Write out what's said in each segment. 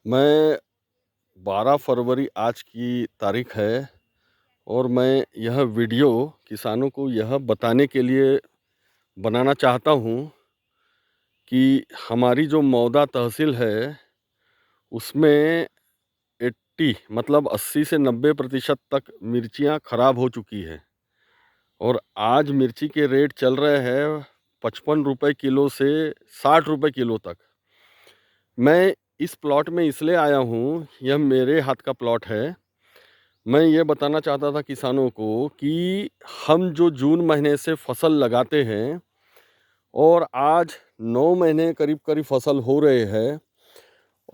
मैं 12 फरवरी आज की तारीख है और मैं यह वीडियो किसानों को यह बताने के लिए बनाना चाहता हूँ कि हमारी जो मौदा तहसील है उसमें 80 मतलब 80 से 90% तक मिर्चियाँ ख़राब हो चुकी है और आज मिर्ची के रेट चल रहे हैं 55 रुपये किलो से 60 रुपये किलो तक। मैं इस प्लॉट में इसलिए आया हूँ, यह मेरे हाथ का प्लॉट है। मैं ये बताना चाहता था किसानों को कि हम जो जून महीने से फसल लगाते हैं और आज 9 महीने करीब करीब फसल हो रहे हैं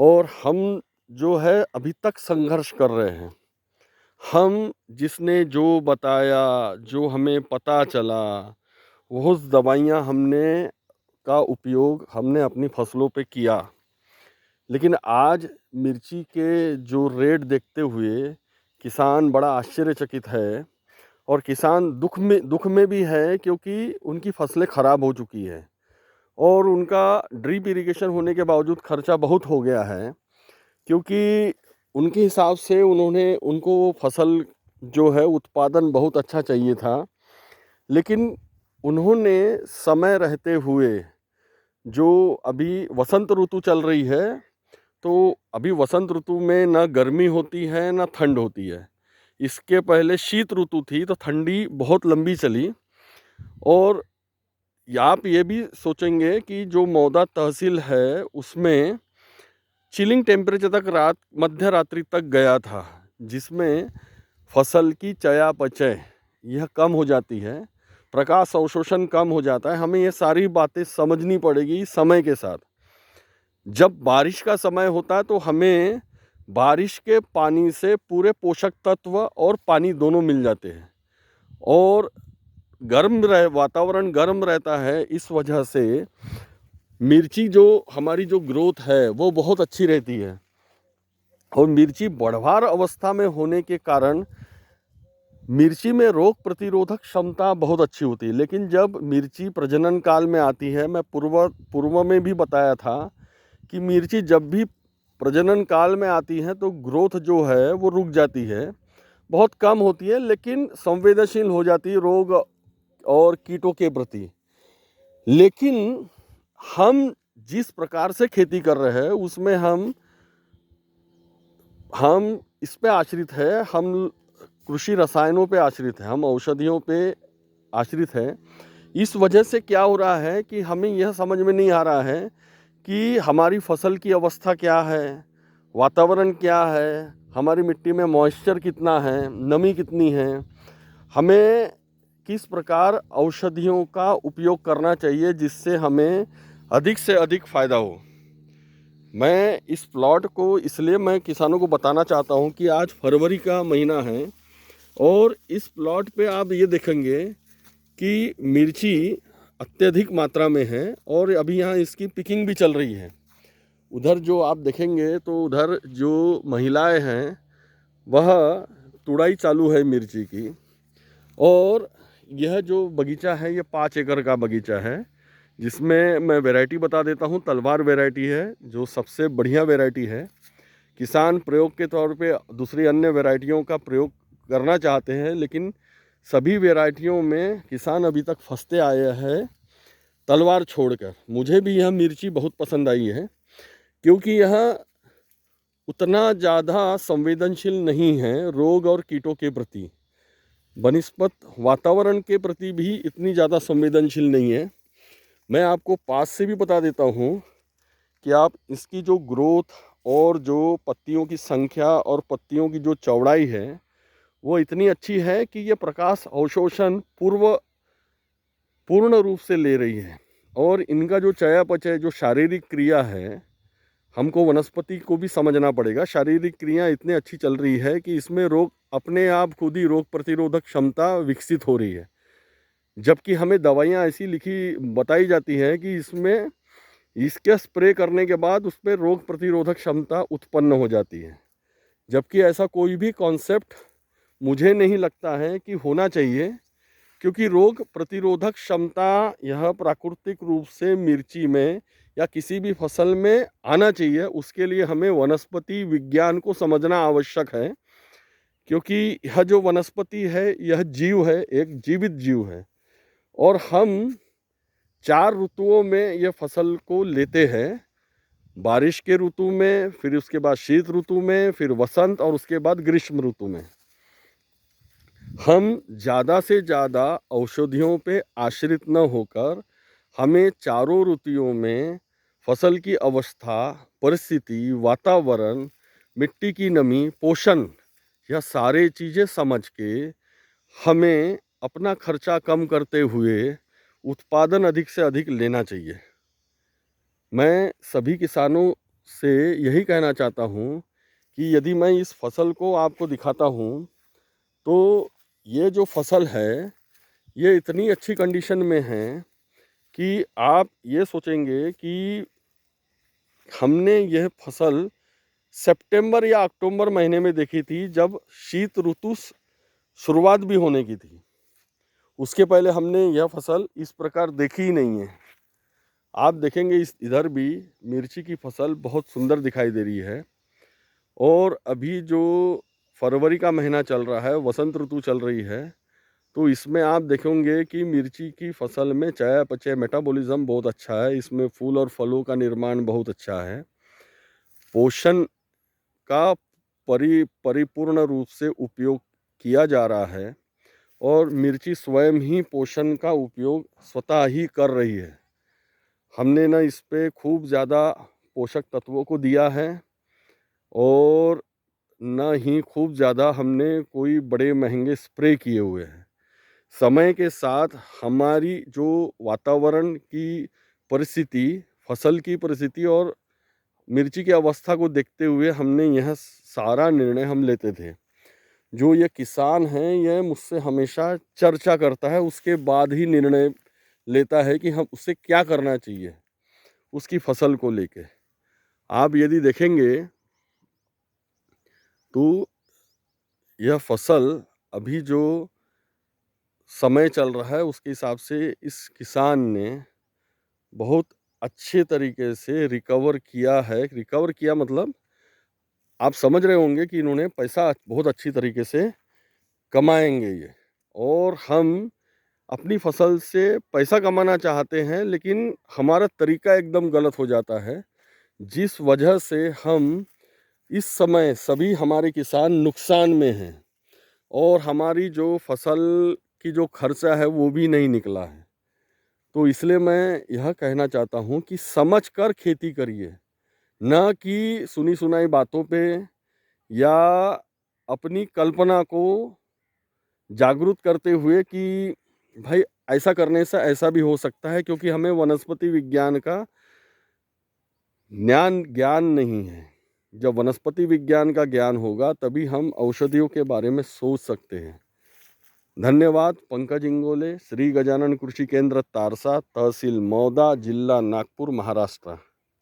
और हम जो है अभी तक संघर्ष कर रहे हैं। हम जिसने जो बताया, जो हमें पता चला, वो दवाइयाँ का उपयोग हमने अपनी फसलों पे किया। लेकिन आज मिर्ची के जो रेट देखते हुए किसान बड़ा आश्चर्यचकित है और किसान दुख में भी है, क्योंकि उनकी फसलें ख़राब हो चुकी है और उनका ड्रिप इरिगेशन होने के बावजूद खर्चा बहुत हो गया है, क्योंकि उनके हिसाब से उनको फसल जो है उत्पादन बहुत अच्छा चाहिए था। लेकिन उन्होंने समय रहते हुए, जो अभी वसंत ऋतु चल रही है, तो अभी वसंत ऋतु में ना गर्मी होती है ना ठंड होती है। इसके पहले शीत ऋतु थी तो ठंडी बहुत लंबी चली। और आप ये भी सोचेंगे कि जो मौदा तहसील है उसमें चिलिंग टेम्परेचर तक मध्य रात्रि तक गया था, जिसमें फसल की चयापचय यह कम हो जाती है, प्रकाश अवशोषण कम हो जाता है। हमें ये सारी बातें समझनी पड़ेगी समय के साथ। जब बारिश का समय होता है तो हमें बारिश के पानी से पूरे पोषक तत्व और पानी दोनों मिल जाते हैं और वातावरण गर्म रहता है। इस वजह से मिर्ची जो हमारी जो ग्रोथ है वो बहुत अच्छी रहती है और मिर्ची बढ़वार अवस्था में होने के कारण मिर्ची में रोग प्रतिरोधक क्षमता बहुत अच्छी होती है। लेकिन जब मिर्ची प्रजनन काल में आती है, मैं पूर्व में भी बताया था कि मिर्ची जब भी प्रजनन काल में आती है तो ग्रोथ जो है वो रुक जाती है, बहुत कम होती है, लेकिन संवेदनशील हो जाती है रोग और कीटों के प्रति। लेकिन हम जिस प्रकार से खेती कर रहे हैं उसमें हम इस पे आश्रित है, हम कृषि रसायनों पे आश्रित है, हम औषधियों पे आश्रित है। इस वजह से क्या हो रहा है कि हमें यह समझ में नहीं आ रहा है कि हमारी फसल की अवस्था क्या है, वातावरण क्या है, हमारी मिट्टी में मॉइस्चर कितना है, नमी कितनी है, हमें किस प्रकार औषधियों का उपयोग करना चाहिए जिससे हमें अधिक से अधिक फ़ायदा हो। मैं इस प्लॉट को इसलिए मैं किसानों को बताना चाहता हूं कि आज फरवरी का महीना है और इस प्लॉट पे आप ये देखेंगे कि मिर्ची अत्यधिक मात्रा में है और अभी यहाँ इसकी पिकिंग भी चल रही है। उधर जो आप देखेंगे तो उधर जो महिलाएं हैं वह तुड़ाई चालू है मिर्ची की। और यह जो बगीचा है ये 5 एकड़ का बगीचा है, जिसमें मैं वैरायटी बता देता हूँ। तलवार वैरायटी है जो सबसे बढ़िया वैरायटी है। किसान प्रयोग के तौर पे दूसरी अन्य वैरायटियों का प्रयोग करना चाहते हैं, लेकिन सभी वैरायटियों में किसान अभी तक फंसते आए हैं तलवार छोड़कर। मुझे भी यह मिर्ची बहुत पसंद आई है, क्योंकि यह उतना ज़्यादा संवेदनशील नहीं है रोग और कीटों के प्रति, बनिस्पत वातावरण के प्रति भी इतनी ज़्यादा संवेदनशील नहीं है। मैं आपको पास से भी बता देता हूँ कि आप इसकी जो ग्रोथ और जो पत्तियों की संख्या और पत्तियों की जो चौड़ाई है वो इतनी अच्छी है कि ये प्रकाश अवशोषण पूर्ण रूप से ले रही है। और इनका जो चयापचय, जो शारीरिक क्रिया है, हमको वनस्पति को भी समझना पड़ेगा। शारीरिक क्रिया इतनी अच्छी चल रही है कि इसमें रोग अपने आप खुद ही रोग प्रतिरोधक क्षमता विकसित हो रही है। जबकि हमें दवाइयाँ ऐसी बताई जाती हैं कि इसमें इसके स्प्रे करने के बाद उस पर रोग प्रतिरोधक क्षमता उत्पन्न हो जाती है। जबकि ऐसा कोई भी कॉन्सेप्ट मुझे नहीं लगता है कि होना चाहिए, क्योंकि रोग प्रतिरोधक क्षमता यह प्राकृतिक रूप से मिर्ची में या किसी भी फसल में आना चाहिए, उसके लिए हमें वनस्पति विज्ञान को समझना आवश्यक है। क्योंकि यह जो वनस्पति है, यह जीव है, एक जीवित जीव है, और हम 4 ऋतुओं में यह फसल को लेते हैं। बारिश के ऋतु में, फिर उसके बाद शीत ऋतु में, फिर वसंत, और उसके बाद ग्रीष्म ऋतु में। हम ज़्यादा से ज़्यादा औषधियों पे आश्रित न होकर हमें चारों ऋतुओं में फसल की अवस्था, परिस्थिति, वातावरण, मिट्टी की नमी, पोषण, यह सारे चीज़ें समझ के हमें अपना खर्चा कम करते हुए उत्पादन अधिक से अधिक लेना चाहिए। मैं सभी किसानों से यही कहना चाहता हूँ कि यदि मैं इस फसल को आपको दिखाता हूँ, तो ये जो फसल है, ये इतनी अच्छी कंडीशन में है कि आप ये सोचेंगे कि हमने यह फसल सितंबर या अक्टूबर महीने में देखी थी, जब शीत ऋतु शुरुआत भी होने की थी। उसके पहले हमने यह फसल इस प्रकार देखी ही नहीं है। आप देखेंगे इधर भी मिर्ची की फसल बहुत सुंदर दिखाई दे रही है। और अभी जो फरवरी का महीना चल रहा है, वसंत ऋतु चल रही है, तो इसमें आप देखेंगे कि मिर्ची की फसल में चयापचय मेटाबॉलिज्म बहुत अच्छा है। इसमें फूल और फलों का निर्माण बहुत अच्छा है। पोषण का परिपूर्ण रूप से उपयोग किया जा रहा है, और मिर्ची स्वयं ही पोषण का उपयोग स्वतः ही कर रही है। हमने ना इस पे खूब ज़्यादा पोषक तत्वों को दिया है, और न ही खूब ज़्यादा हमने कोई बड़े महंगे स्प्रे किए हुए हैं। समय के साथ हमारी जो वातावरण की परिस्थिति, फसल की परिस्थिति और मिर्ची की अवस्था को देखते हुए हमने यह सारा निर्णय हम लेते थे। जो ये किसान हैं, यह मुझसे हमेशा चर्चा करता है, उसके बाद ही निर्णय लेता है कि हम उससे क्या करना चाहिए उसकी फसल को लेके। आप यदि देखेंगे तो यह फसल अभी जो समय चल रहा है, उसके हिसाब से इस किसान ने बहुत अच्छे तरीके से रिकवर किया है। रिकवर किया मतलब आप समझ रहे होंगे कि इन्होंने पैसा बहुत अच्छी तरीके से कमाएंगे ये। और हम अपनी फसल से पैसा कमाना चाहते हैं, लेकिन हमारा तरीका एकदम गलत हो जाता है, जिस वजह से हम इस समय सभी हमारे किसान नुकसान में हैं, और हमारी जो फसल की जो खर्चा है वो भी नहीं निकला है। तो इसलिए मैं यह कहना चाहता हूँ कि समझ कर खेती करिए, न कि सुनी सुनाई बातों पे या अपनी कल्पना को जागरूक करते हुए कि भाई ऐसा करने से ऐसा भी हो सकता है। क्योंकि हमें वनस्पति विज्ञान का ज्ञान नहीं है। जब वनस्पति विज्ञान का ज्ञान होगा तभी हम औषधियों के बारे में सोच सकते हैं। धन्यवाद। पंकज इंगोले, श्री गजानन कृषि केंद्र तारसा, तहसील मौदा, जिला नागपुर, महाराष्ट्र।